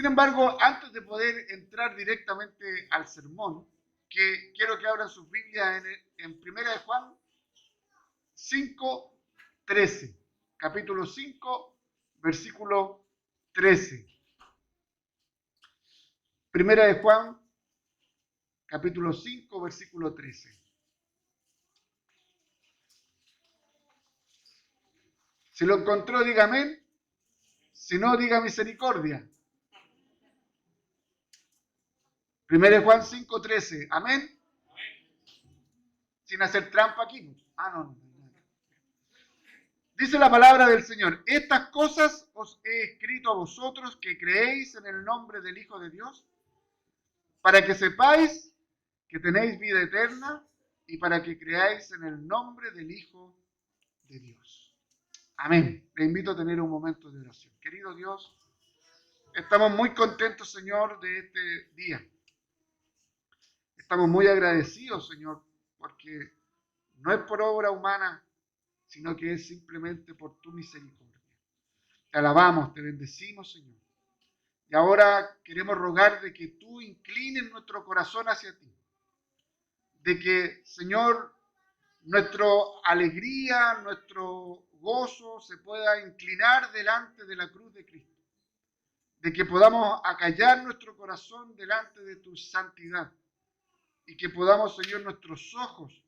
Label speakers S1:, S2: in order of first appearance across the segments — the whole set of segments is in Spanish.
S1: Sin embargo, antes de poder entrar directamente al sermón, que quiero que abran sus Biblias en 1 de Juan 5:13, capítulo 5, versículo 13. Primera de Juan, capítulo 5, versículo 13. Si lo encontró, diga amén. Si no, diga misericordia. Primera de Juan 5:13. Amén. Sin hacer trampa aquí. No. Dice la palabra del Señor: estas cosas os he escrito a vosotros que creéis en el nombre del Hijo de Dios, para que sepáis que tenéis vida eterna y para que creáis en el nombre del Hijo de Dios. Amén. Le invito a tener un momento de oración. Querido Dios, estamos muy contentos, Señor, de este día. Estamos muy agradecidos, Señor, porque no es por obra humana, sino que es simplemente por tu misericordia. Te alabamos, te bendecimos, Señor. Y ahora queremos rogar de que tú inclines nuestro corazón hacia ti. De que, Señor, nuestra alegría, nuestro gozo se pueda inclinar delante de la cruz de Cristo. De que podamos acallar nuestro corazón delante de tu santidad. Y que podamos, Señor, nuestros ojos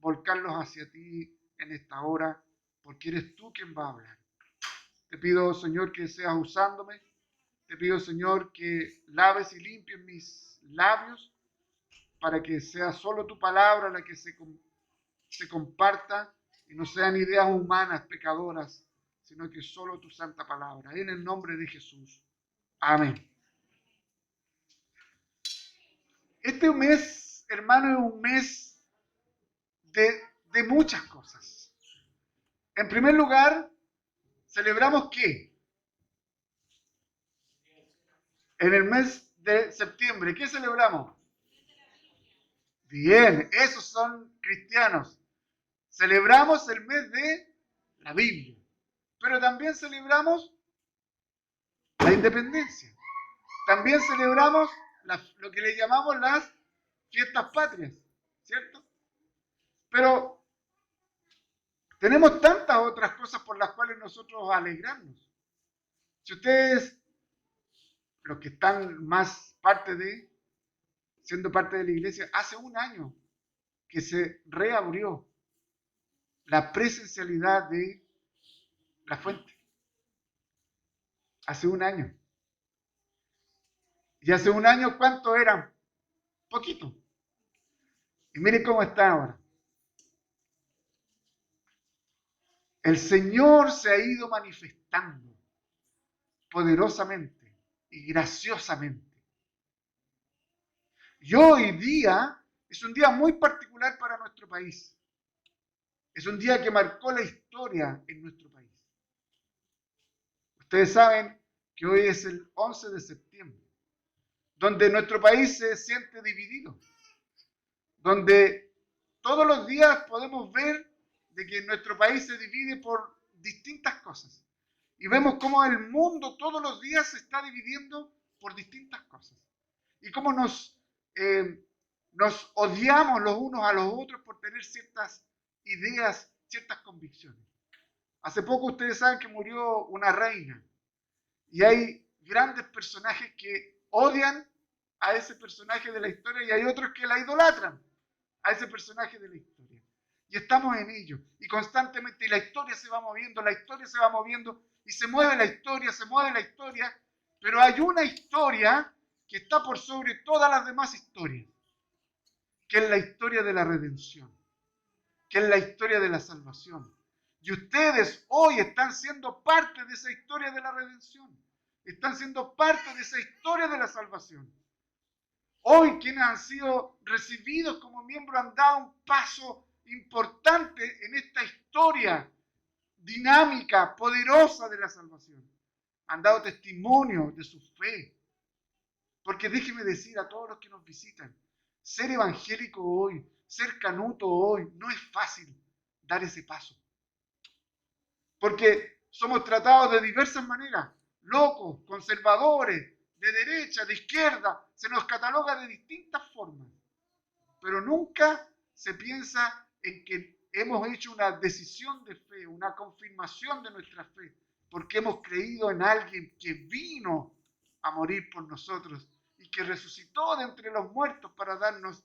S1: volcarlos hacia ti en esta hora, porque eres tú quien va a hablar. Te pido, Señor, que seas usándome. Te pido, Señor, que laves y limpies mis labios para que sea solo tu palabra la que se comparta y no sean ideas humanas, pecadoras, sino que solo tu santa palabra. En el nombre de Jesús. Amén. Este mes, hermano, es un mes de muchas cosas. En primer lugar, celebramos ¿qué? En el mes de septiembre, ¿qué celebramos? Bien, esos son cristianos. Celebramos el mes de la Biblia, pero también celebramos la independencia. También celebramos lo que le llamamos las fiestas patrias, ¿cierto? Pero tenemos tantas otras cosas por las cuales nosotros alegrarnos. Si ustedes, los que están más siendo parte de la iglesia, hace un año que se reabrió la presencialidad de la fuente. Hace un año. Y hace un año, ¿cuánto eran? Poquito. Y miren cómo está ahora. El Señor se ha ido manifestando poderosamente y graciosamente. Y hoy día es un día muy particular para nuestro país. Es un día que marcó la historia en nuestro país. Ustedes saben que hoy es el 11 de septiembre, donde nuestro país se siente dividido, donde todos los días podemos ver de que nuestro país se divide por distintas cosas. Y vemos cómo el mundo todos los días se está dividiendo por distintas cosas. Y cómo nos odiamos los unos a los otros por tener ciertas ideas, ciertas convicciones. Hace poco ustedes saben que murió una reina. Y hay grandes personajes que odian a ese personaje de la historia y hay otros que la idolatran a ese personaje de la historia. Y estamos en ello. Y constantemente la historia se va moviendo, la historia se va moviendo y se mueve la historia, pero hay una historia que está por sobre todas las demás historias, que es la historia de la redención, que es la historia de la salvación. Y ustedes hoy están siendo parte de esa historia de la redención. Están siendo parte de esa historia de la salvación. Hoy quienes han sido recibidos como miembros han dado un paso importante en esta historia dinámica, poderosa de la salvación. Han dado testimonio de su fe. Porque déjeme decir a todos los que nos visitan, ser evangélico hoy, ser canuto hoy, no es fácil dar ese paso. Porque somos tratados de diversas maneras, locos, conservadores, de derecha, de izquierda, se nos cataloga de distintas formas, pero nunca se piensa en que hemos hecho una decisión de fe, una confirmación de nuestra fe, porque hemos creído en alguien que vino a morir por nosotros y que resucitó de entre los muertos para darnos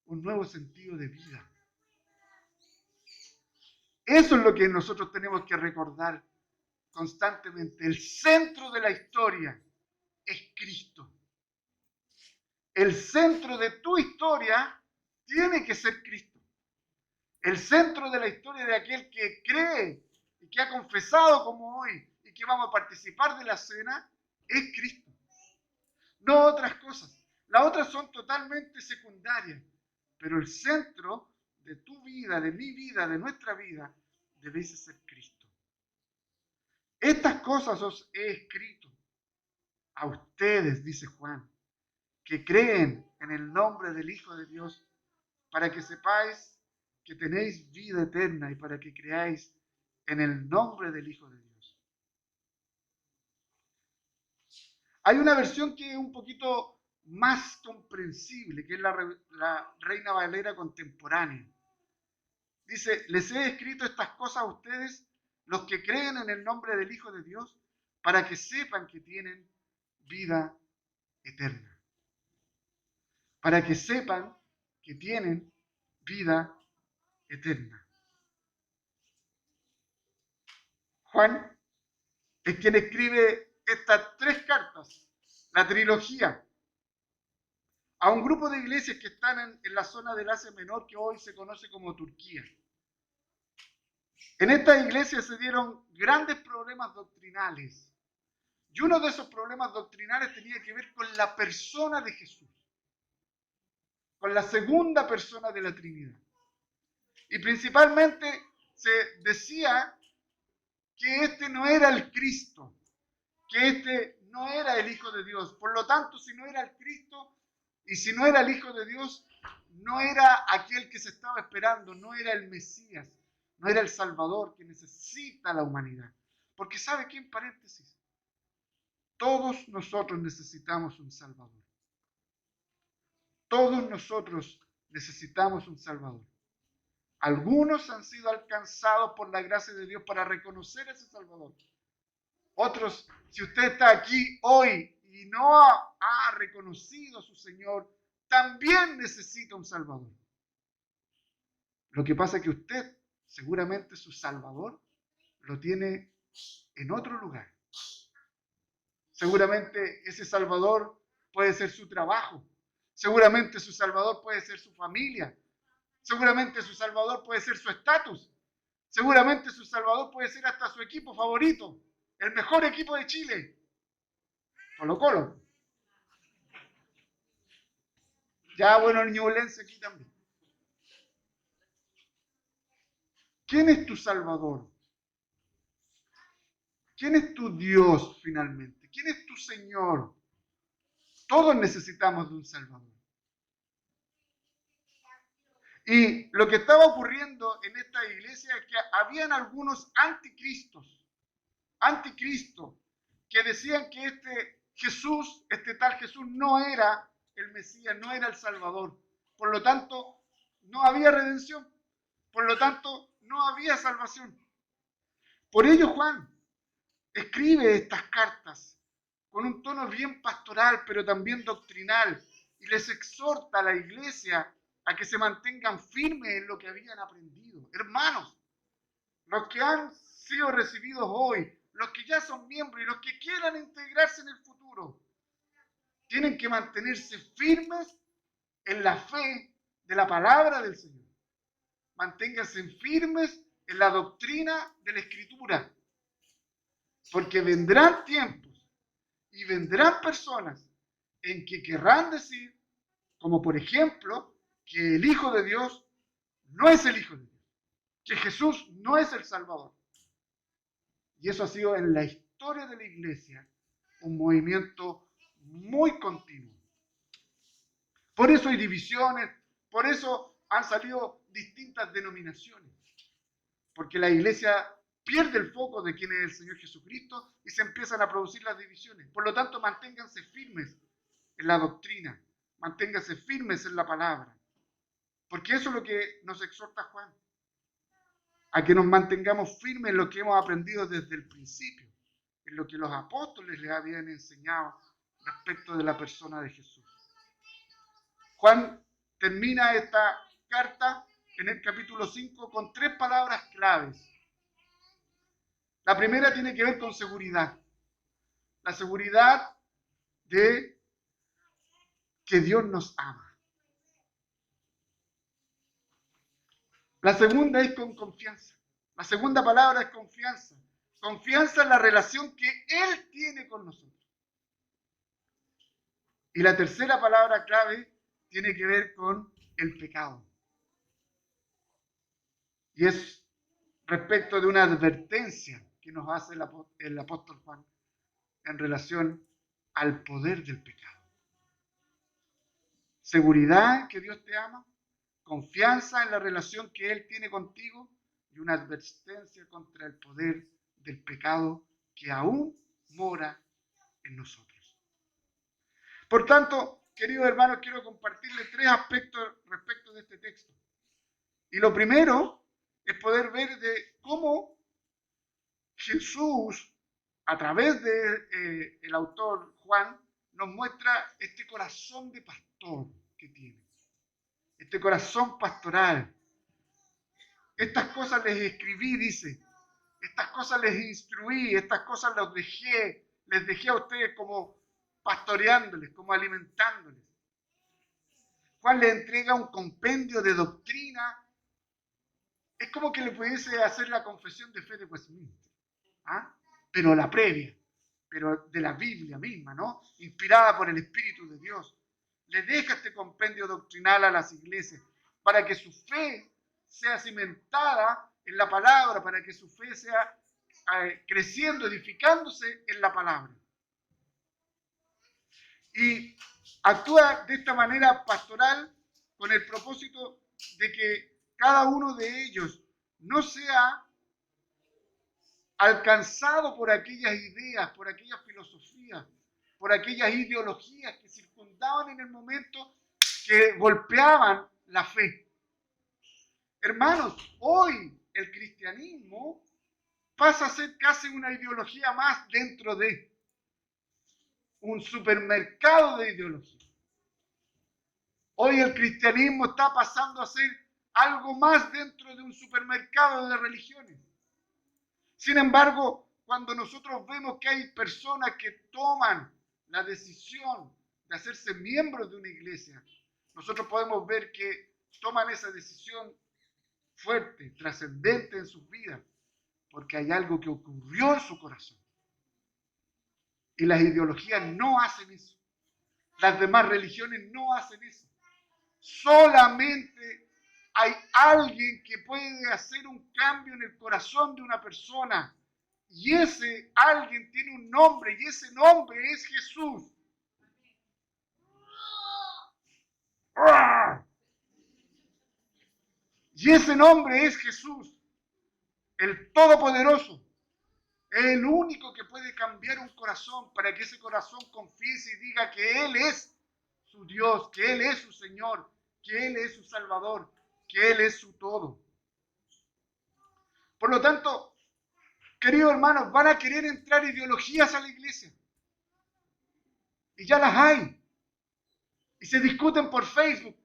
S1: un nuevo sentido de vida. Eso es lo que nosotros tenemos que recordar constantemente. El centro de la historia es Cristo. El centro de tu historia tiene que ser Cristo. El centro de la historia de aquel que cree y que ha confesado como hoy y que vamos a participar de la cena es Cristo. No otras cosas. Las otras son totalmente secundarias. Pero el centro de tu vida, de mi vida, de nuestra vida, debe ser Cristo. Estas cosas os he escrito a ustedes, dice Juan, que creen en el nombre del Hijo de Dios, para que sepáis que tenéis vida eterna y para que creáis en el nombre del Hijo de Dios. Hay una versión que es un poquito más comprensible, que es la Reina Valera contemporánea. Dice, les he escrito estas cosas a ustedes, los que creen en el nombre del Hijo de Dios, para que sepan que tienen vida eterna. Para que sepan que tienen vida eterna. Juan es quien escribe estas 3 cartas, la trilogía, a un grupo de iglesias que están en la zona del Asia Menor, que hoy se conoce como Turquía. En estas iglesias se dieron grandes problemas doctrinales. Y uno de esos problemas doctrinales tenía que ver con la persona de Jesús, con la segunda persona de la Trinidad. Y principalmente se decía que este no era el Cristo, que este no era el Hijo de Dios. Por lo tanto, si no era el Cristo y si no era el Hijo de Dios, no era aquel que se estaba esperando, no era el Mesías, no era el Salvador que necesita la humanidad. Porque ¿sabe qué? En paréntesis, todos nosotros necesitamos un Salvador. Todos nosotros necesitamos un Salvador. Algunos han sido alcanzados por la gracia de Dios para reconocer a ese Salvador. Otros, si usted está aquí hoy y no ha reconocido a su Señor, también necesita un Salvador. Lo que pasa es que usted, seguramente su Salvador, lo tiene en otro lugar. Seguramente ese Salvador puede ser su trabajo. Seguramente su Salvador puede ser su familia. Seguramente su Salvador puede ser su estatus. Seguramente su Salvador puede ser hasta su equipo favorito. El mejor equipo de Chile. Colo-Colo. Ya, bueno, el Ñublense aquí también. ¿Quién es tu Salvador? ¿Quién es tu Dios finalmente? ¿Quién es tu Señor? Todos necesitamos de un Salvador. Y lo que estaba ocurriendo en esta iglesia es que habían algunos anticristos, que decían que este tal Jesús no era el Mesías, no era el Salvador. Por lo tanto, no había redención. Por lo tanto, no había salvación. Por ello, Juan escribe estas cartas con un tono bien pastoral, pero también doctrinal, y les exhorta a la iglesia a que se mantengan firmes en lo que habían aprendido. Hermanos, los que han sido recibidos hoy, los que ya son miembros y los que quieran integrarse en el futuro, tienen que mantenerse firmes en la fe de la palabra del Señor. Manténganse firmes en la doctrina de la Escritura. Porque vendrán tiempos y vendrán personas en que querrán decir, como por ejemplo, que el Hijo de Dios no es el Hijo de Dios, que Jesús no es el Salvador. Y eso ha sido en la historia de la iglesia un movimiento muy continuo. Por eso hay divisiones, por eso han salido distintas denominaciones, porque la iglesia pierde el foco de quién es el Señor Jesucristo y se empiezan a producir las divisiones. Por lo tanto, manténganse firmes en la doctrina, manténganse firmes en la palabra, porque eso es lo que nos exhorta Juan, a que nos mantengamos firmes en lo que hemos aprendido desde el principio, en lo que los apóstoles les habían enseñado respecto de la persona de Jesús. Juan termina esta carta en el capítulo 5 con 3 palabras claves. La primera tiene que ver con seguridad. La seguridad de que Dios nos ama. La segunda es con confianza. La segunda palabra es confianza. Confianza en la relación que Él tiene con nosotros. Y la tercera palabra clave tiene que ver con el pecado. Y es respecto de una advertencia que nos hace el apóstol Juan en relación al poder del pecado. Seguridad que Dios te ama, confianza en la relación que Él tiene contigo y una advertencia contra el poder del pecado que aún mora en nosotros. Por tanto, queridos hermanos, quiero compartirles 3 aspectos respecto de este texto. Y lo primero es poder ver de cómo Jesús, a través de el autor Juan, nos muestra este corazón de pastor que tiene. Este corazón pastoral. Estas cosas les escribí, dice. Estas cosas les instruí, estas cosas les dejé a ustedes como pastoreándoles, como alimentándoles. Juan les entrega un compendio de doctrina. Es como que le pudiese hacer la confesión de fe de Westminster. ¿Ah? Pero la previa, pero de la Biblia misma, ¿no? Inspirada por el Espíritu de Dios. Le deja este compendio doctrinal a las iglesias para que su fe sea cimentada en la palabra, para que su fe sea creciendo, edificándose en la palabra. Y actúa de esta manera pastoral con el propósito de que cada uno de ellos no sea alcanzado por aquellas ideas, por aquellas filosofías, por aquellas ideologías que circundaban en el momento que golpeaban la fe. Hermanos, hoy el cristianismo pasa a ser casi una ideología más dentro de un supermercado de ideología. Hoy el cristianismo está pasando a ser algo más dentro de un supermercado de religiones. Sin embargo, cuando nosotros vemos que hay personas que toman la decisión de hacerse miembros de una iglesia, nosotros podemos ver que toman esa decisión fuerte, trascendente en sus vidas, porque hay algo que ocurrió en su corazón. Y las ideologías no hacen eso. Las demás religiones no hacen eso. Solamente hay alguien que puede hacer un cambio en el corazón de una persona. Y ese alguien tiene un nombre, y ese nombre es Jesús. Y ese nombre es Jesús, el Todopoderoso. Es el único que puede cambiar un corazón para que ese corazón confiese y diga que Él es su Dios, que Él es su Señor, que Él es su Salvador, que Él es su todo. Por lo tanto, queridos hermanos, van a querer entrar ideologías a la iglesia. Y ya las hay. Y se discuten por Facebook.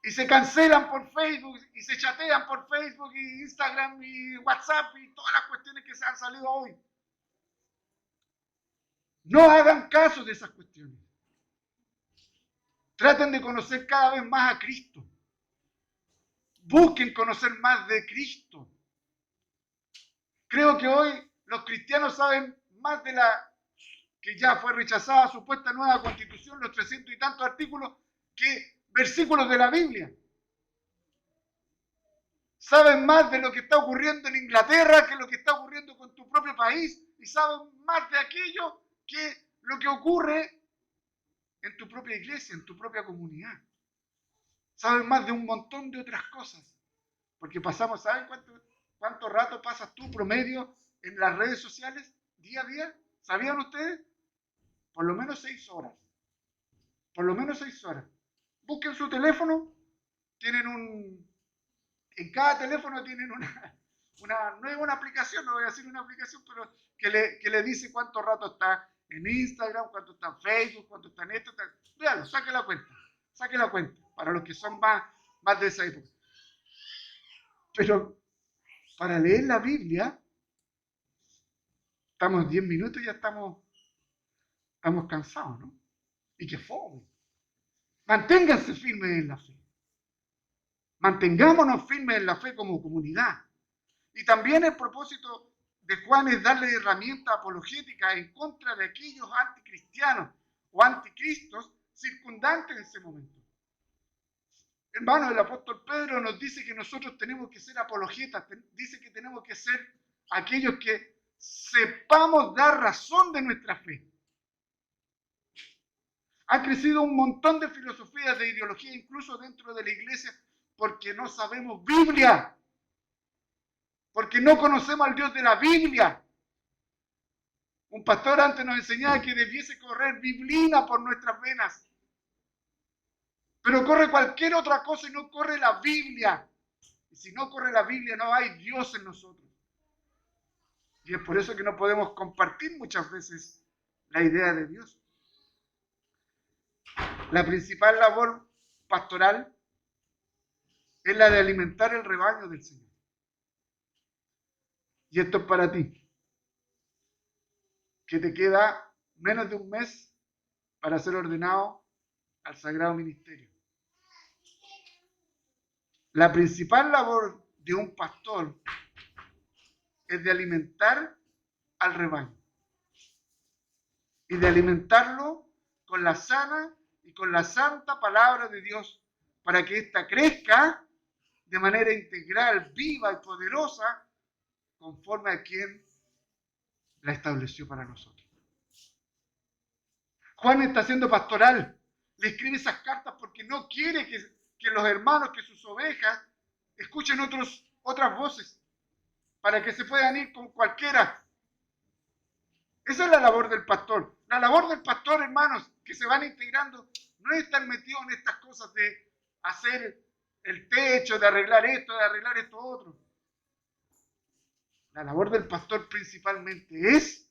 S1: Y se cancelan por Facebook. Y se chatean por Facebook y Instagram y WhatsApp y todas las cuestiones que se han salido hoy. No hagan caso de esas cuestiones. Traten de conocer cada vez más a Cristo. Busquen conocer más de Cristo. Creo que hoy los cristianos saben más de la que ya fue rechazada supuesta nueva constitución, los 300 y tantos artículos, que versículos de la Biblia. Saben más de lo que está ocurriendo en Inglaterra que lo que está ocurriendo con tu propio país, y saben más de aquello que lo que ocurre en tu propia iglesia, en tu propia comunidad. Saben más de un montón de otras cosas, porque pasamos, ¿saben cuánto? cuánto rato pasas tú promedio en las redes sociales día a día? ¿Sabían ustedes? Por lo menos 6 horas. Por lo menos 6 horas. Busquen su teléfono, en cada teléfono tienen no es una aplicación, no voy a decir una aplicación, pero que le dice cuánto rato está en Instagram, cuánto está en Facebook, cuánto está en esto. Véanlo, saque la cuenta, para los que son más de esa época. Pero para leer la Biblia, estamos 10 minutos y ya estamos cansados, ¿no? Y qué fome. Manténganse firmes en la fe. Mantengámonos firmes en la fe como comunidad. Y también el propósito de Juan es darle herramientas apologéticas en contra de aquellos anticristianos o anticristos circundantes en ese momento. Hermano, el apóstol Pedro nos dice que nosotros tenemos que ser apologetas, dice que tenemos que ser aquellos que sepamos dar razón de nuestra fe. Ha crecido un montón de filosofías, de ideología, incluso dentro de la iglesia, porque no sabemos Biblia. Porque no conocemos al Dios de la Biblia. Un pastor antes nos enseñaba que debiese correr biblina por nuestras venas. Pero corre cualquier otra cosa y no corre la Biblia. Y si no corre la Biblia, no hay Dios en nosotros. Y es por eso que no podemos compartir muchas veces la idea de Dios. La principal labor pastoral es la de alimentar el rebaño del Señor. Y esto es para ti, que te queda menos de un mes para ser ordenado al Sagrado Ministerio. La principal labor de un pastor es de alimentar al rebaño y de alimentarlo con la sana y con la santa palabra de Dios para que ésta crezca de manera integral, viva y poderosa conforme a quien la estableció para nosotros. Juan está siendo pastoral, le escribe esas cartas porque no quiere que los hermanos, que sus ovejas, escuchen otras voces, para que se puedan ir con cualquiera. Esa es la labor del pastor. La labor del pastor, hermanos, que se van integrando, no es estar metido en estas cosas de hacer el techo, de arreglar esto otro. La labor del pastor principalmente es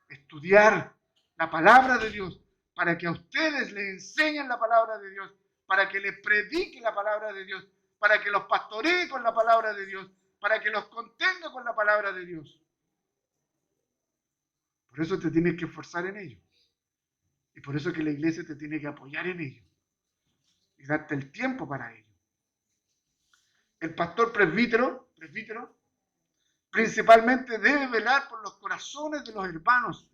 S1: estudiar la palabra de Dios, para que a ustedes les enseñen la palabra de Dios, para que les prediquen la palabra de Dios, para que los pastoree con la palabra de Dios, para que los contenga con la palabra de Dios. Por eso te tienes que esforzar en ello. Y por eso que la iglesia te tiene que apoyar en ello. Y darte el tiempo para ello. El pastor presbítero, principalmente debe velar por los corazones de los hermanos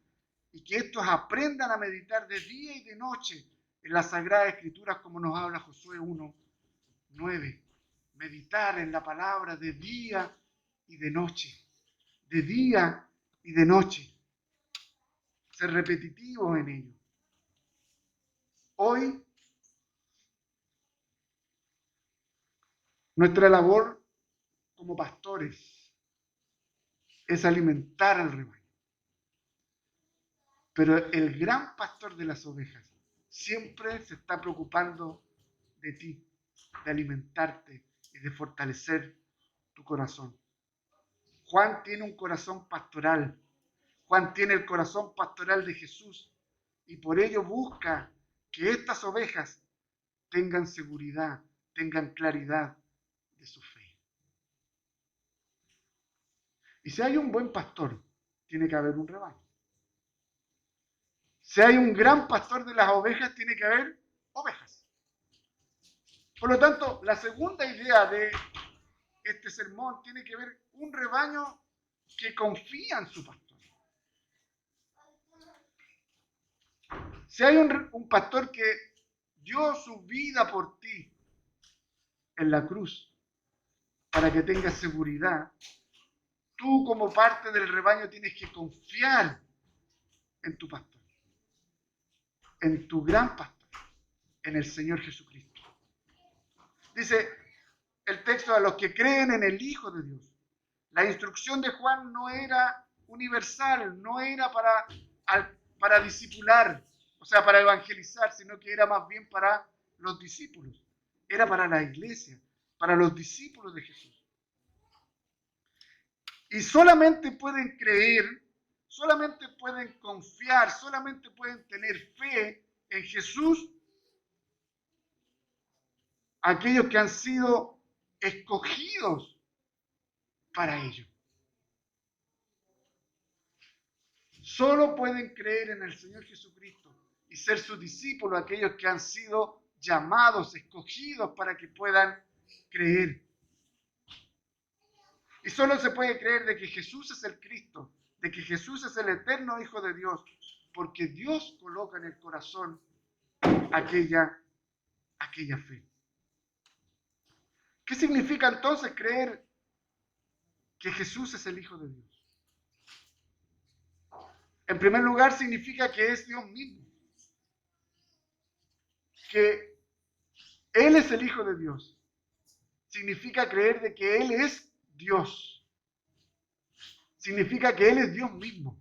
S1: y que estos aprendan a meditar de día y de noche en las Sagradas Escrituras, como nos habla Josué 1:9. Meditar en la palabra de día y de noche. De día y de noche. Ser repetitivos en ello. Hoy, nuestra labor como pastores es alimentar al rebaño. Pero el gran pastor de las ovejas siempre se está preocupando de ti, de alimentarte y de fortalecer tu corazón. Juan tiene un corazón pastoral. Juan tiene el corazón pastoral de Jesús y por ello busca que estas ovejas tengan seguridad, tengan claridad de su fe. Y si hay un buen pastor, tiene que haber un rebaño. Si hay un gran pastor de las ovejas, tiene que haber ovejas. Por lo tanto, la segunda idea de este sermón tiene que ver un rebaño que confía en su pastor. Si hay un pastor que dio su vida por ti en la cruz para que tengas seguridad, tú como parte del rebaño tienes que confiar en tu pastor, en tu gran pastor, en el Señor Jesucristo. Dice el texto: a los que creen en el Hijo de Dios La instrucción de Juan no era universal, no era para discipular, o sea, para evangelizar, sino que era más bien para los discípulos. Era para la iglesia, para los discípulos de Jesús. Y solamente pueden creer, solamente pueden confiar, solamente pueden tener fe en Jesús aquellos que han sido escogidos para ello. Solo pueden creer en el Señor Jesucristo y ser sus discípulos aquellos que han sido llamados, escogidos para que puedan creer. Y solo se puede creer de que Jesús es el Cristo, de que Jesús es el eterno Hijo de Dios, porque Dios coloca en el corazón aquella fe. ¿Qué significa entonces creer que Jesús es el Hijo de Dios? En primer lugar, significa que es Dios mismo, que Él es el Hijo de Dios. Significa creer de que Él es Dios. Significa que Él es Dios mismo.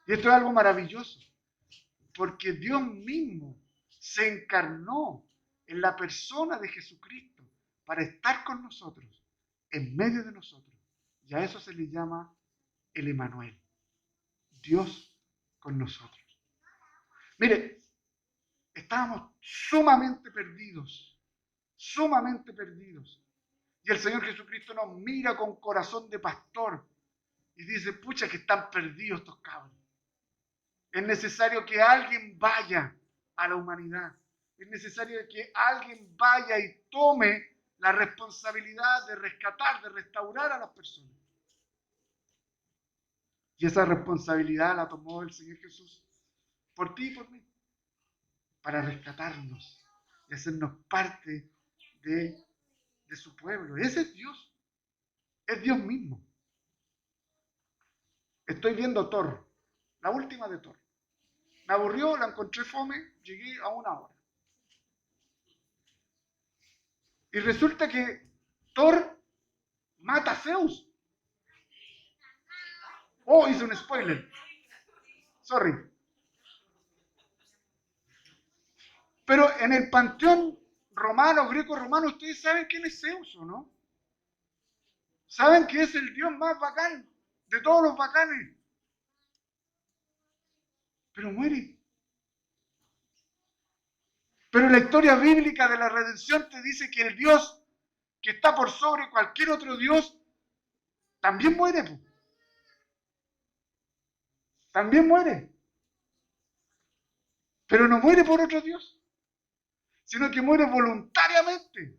S1: Y esto es algo maravilloso, porque Dios mismo se encarnó en la persona de Jesucristo para estar con nosotros, en medio de nosotros. Y a eso se le llama el Emmanuel, Dios con nosotros. Mire, estábamos sumamente perdidos. Y el Señor Jesucristo nos mira con corazón de pastor y dice, pucha que están perdidos estos cabros. Es necesario que alguien vaya a la humanidad. Es necesario que alguien vaya y tome la responsabilidad de rescatar, de restaurar a las personas. Y esa responsabilidad la tomó el Señor Jesús por ti y por mí, para rescatarnos y hacernos parte de su pueblo. Ese es Dios mismo. Estoy viendo Thor, la última de Thor. Me aburrió, la encontré fome, llegué a 1 hora. Y resulta que Thor mata a Zeus. Oh, hice un spoiler. Sorry. Pero en el panteón romano, greco-romano, ¿ustedes saben quién es Zeus o no? ¿Saben que es el dios más bacán de todos los bacanes? Pero muere. Pero la historia bíblica de la redención te dice que el Dios que está por sobre cualquier otro Dios también muere. También muere. Pero no muere por otro Dios, sino que muere voluntariamente.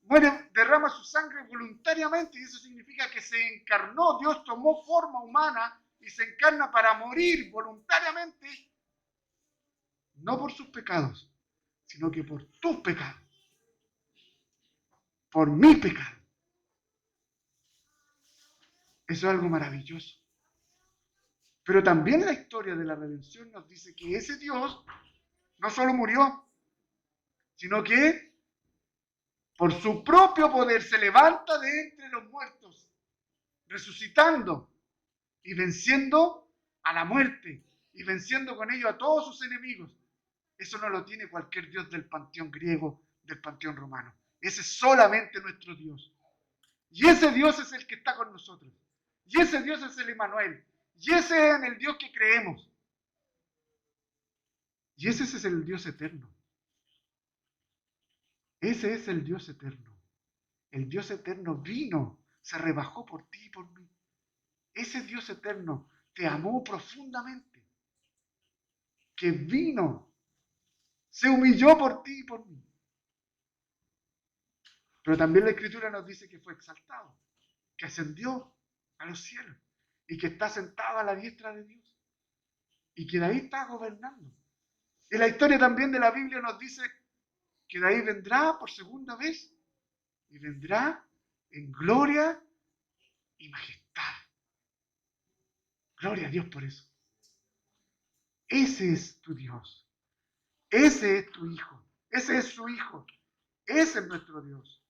S1: Muere, derrama su sangre voluntariamente y eso significa que se encarnó. Dios tomó forma humana y se encarna para morir voluntariamente, no por sus pecados, sino que por tus pecados, por mi pecado. Eso es algo maravilloso. Pero también la historia de la redención nos dice que ese Dios no solo murió, sino que por su propio poder se levanta de entre los muertos, resucitando y venciendo a la muerte y venciendo con ello a todos sus enemigos. Eso no lo tiene cualquier Dios del panteón griego, del panteón romano. Ese es solamente nuestro Dios. Y ese Dios es el que está con nosotros. Y ese Dios es el Emmanuel. Y ese es en el Dios que creemos. Y ese es el Dios eterno. Ese es el Dios eterno. El Dios eterno vino, se rebajó por ti y por mí. Ese Dios eterno te amó profundamente. Que vino, se humilló por ti y por mí. Pero también la Escritura nos dice que fue exaltado, que ascendió a los cielos y que está sentado a la diestra de Dios y que de ahí está gobernando. Y la historia también de la Biblia nos dice que de ahí vendrá por segunda vez y vendrá en gloria y majestad. Gloria a Dios por eso. Ese es tu Dios. Ese es tu Hijo. Ese es su Hijo. Ese es nuestro Dios.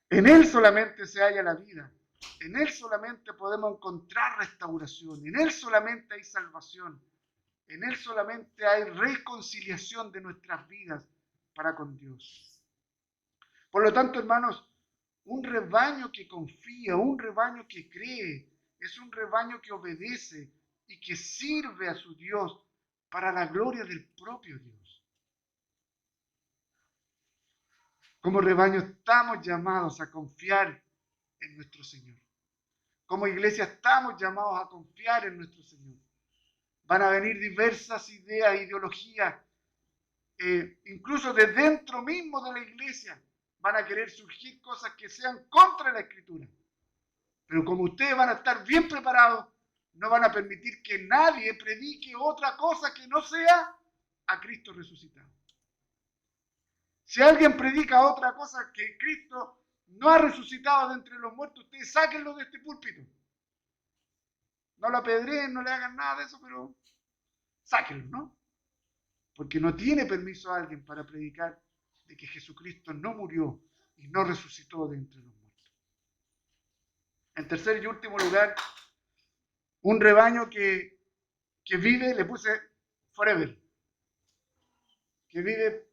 S1: En Él solamente se halla la vida. En Él solamente podemos encontrar restauración. En Él solamente hay salvación. En Él solamente hay reconciliación de nuestras vidas para con Dios. Por lo tanto, hermanos, un rebaño que confía, un rebaño que cree, es un rebaño que obedece y que sirve a su Dios para la gloria del propio Dios. Como rebaño estamos llamados a confiar en nuestro Señor. Como iglesia estamos llamados a confiar en nuestro Señor. Van a venir diversas ideas, ideologías, incluso de dentro mismo de la iglesia. Van a querer surgir cosas que sean contra la Escritura. Pero como ustedes van a estar bien preparados, no van a permitir que nadie predique otra cosa que no sea a Cristo resucitado. Si alguien predica otra cosa que Cristo no ha resucitado de entre los muertos, ustedes sáquenlo de este púlpito. No lo apedreen, no le hagan nada de eso, pero sáquenlo, ¿no? Porque no tiene permiso alguien para predicar de que Jesucristo no murió y no resucitó de entre los muertos. En tercer y último lugar, un rebaño que vive, le puse forever, que vive,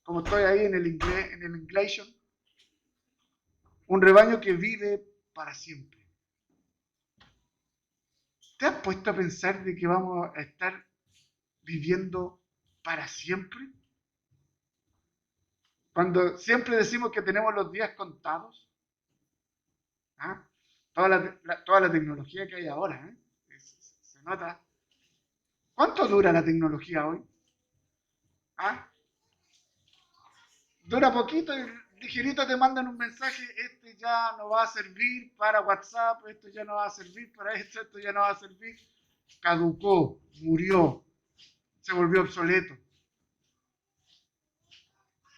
S1: como estoy ahí en el English, un rebaño que vive para siempre. ¿Te has puesto a pensar de que vamos a estar viviendo para siempre? Cuando siempre decimos que tenemos los días contados, ¿ah? Toda la tecnología que hay ahora, se nota. ¿Cuánto dura la tecnología hoy? ¿Ah? Dura poquito y ligerito te mandan un mensaje, este ya no va a servir para WhatsApp, esto ya no va a servir para esto ya no va a servir. Caducó, murió, se volvió obsoleto.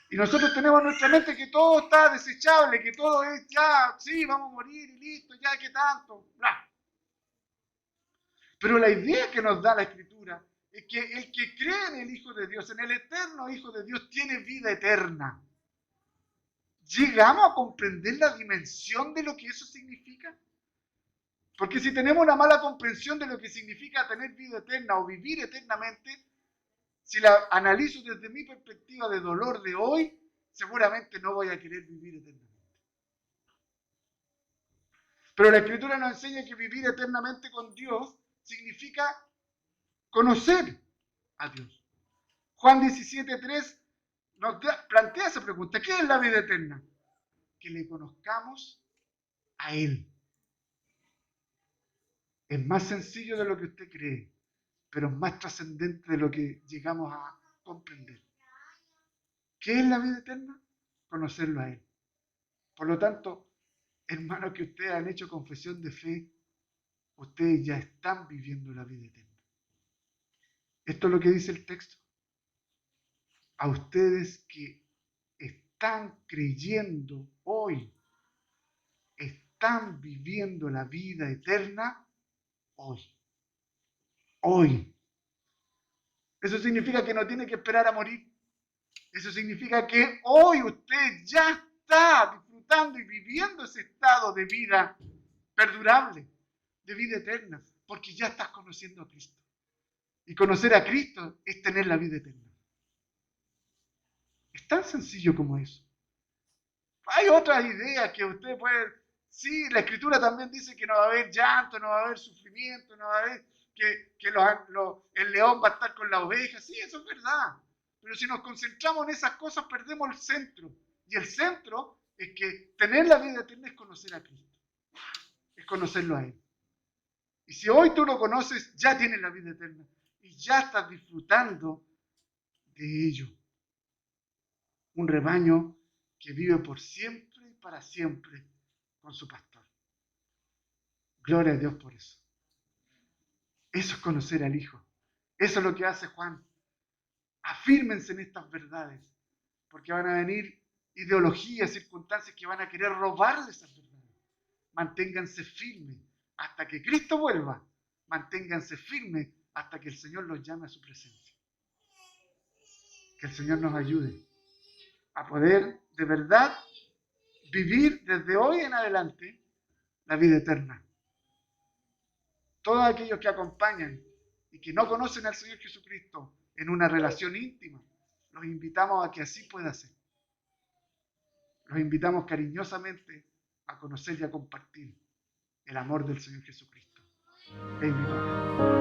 S1: Y nosotros tenemos en nuestra mente que todo está desechable, que todo es ya, sí, vamos a morir y listo, ya que tanto, bla. Pero la idea que nos da la Escritura es que el que cree en el Hijo de Dios, en el eterno Hijo de Dios, tiene vida eterna. ¿Llegamos a comprender la dimensión de lo que eso significa? Porque si tenemos una mala comprensión de lo que significa tener vida eterna o vivir eternamente, si la analizo desde mi perspectiva de dolor de hoy, seguramente no voy a querer vivir eternamente. Pero la Escritura nos enseña que vivir eternamente con Dios significa conocer a Dios. Juan 17:3 nos plantea esa pregunta. ¿Qué es la vida eterna? Que le conozcamos a Él. Es más sencillo de lo que usted cree, pero es más trascendente de lo que llegamos a comprender. ¿Qué es la vida eterna? Conocerlo a Él. Por lo tanto, hermanos que ustedes han hecho confesión de fe, ustedes ya están viviendo la vida eterna. Esto es lo que dice el texto. A ustedes que están creyendo hoy, están viviendo la vida eterna hoy. Hoy. Eso significa que no tiene que esperar a morir. Eso significa que hoy usted ya está disfrutando y viviendo ese estado de vida perdurable, de vida eterna, porque ya estás conociendo a Cristo. Y conocer a Cristo es tener la vida eterna. Es tan sencillo como eso. Hay otras ideas que usted puede... Sí, la Escritura también dice que no va a haber llanto, no va a haber sufrimiento, no va a haber el león va a estar con la oveja. Sí, eso es verdad. Pero si nos concentramos en esas cosas, perdemos el centro. Y el centro es que tener la vida eterna es conocer a Cristo. Es conocerlo a Él. Y si hoy tú lo conoces, ya tienes la vida eterna. Y ya estás disfrutando de ello. Un rebaño que vive por siempre y para siempre con su pastor. Gloria a Dios por eso. Eso es conocer al Hijo. Eso es lo que hace Juan. Afírmense en estas verdades, porque van a venir ideologías, circunstancias que van a querer robarles esas verdades. Manténganse firmes hasta que Cristo vuelva. Manténganse firmes hasta que el Señor los llame a su presencia. Que el Señor nos ayude a poder de verdad vivir desde hoy en adelante la vida eterna. Todos aquellos que acompañan y que no conocen al Señor Jesucristo en una relación íntima, los invitamos a que así pueda ser. Los invitamos cariñosamente a conocer y a compartir el amor del Señor Jesucristo. Es mi papá.